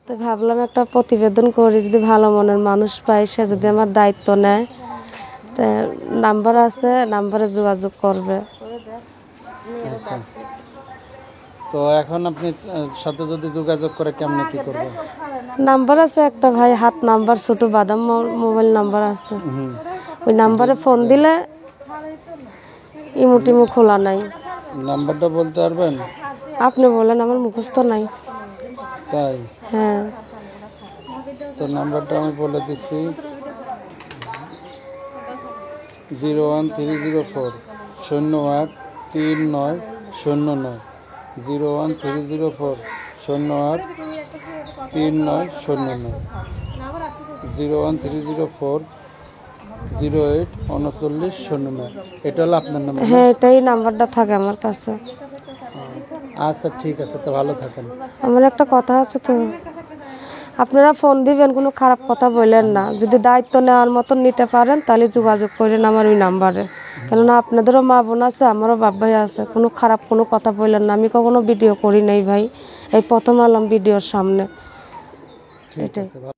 তো ভাবলাম একটা প্রতিবেদন করি, যদি ভালো মনের মানুষ পাই সে যদি আমার দায়িত্ব নেয়, তা নাম্বার আছে, নাম্বারে যোগাযোগ করবে। আচ্ছা, তো এখন আপনি সাথে যদি যোগাযোগ করে কেমনে কি করবে? নাম্বার আছে একটা ভাই, হাত নাম্বার, ছোট বাদাম মোবাইল নাম্বার আছে। ওই নাম্বারে ফোন দিলে ইমো টিমো খোলা নাই। নাম্বারটা বলতে পারবেন? আপনি বলেন, আমার মুখস্থ নাই। তাই? হ্যাঁ, তো নাম্বারটা আমি বলে দিচ্ছি, 01304 083909, 01304 083909, 01304 083909। এটা হলো আপনার নাম্বার? হ্যাঁ, এটাই নাম্বারটা থাকে আমার কাছে। আচ্ছা ঠিক আছে, তো ভালো থাকেন। আমার একটা কথা আছে, তো আপনারা ফোন দিবেন, কোনো খারাপ কথা বললেন না। যদি দায়িত্ব নেওয়ার মতন নিতে পারেন তাহলে যোগাযোগ করেন আমার ওই নাম্বারে। কেননা আপনাদেরও মা বোন আছে, আমারও বাপ ভাই আছে। কোনো খারাপ কোনো কথা বললেন না। আমি কখনো ভিডিও করি নাই ভাই, এই প্রথম আলাম ভিডিওর সামনে। ঠিক এটাই। আছে।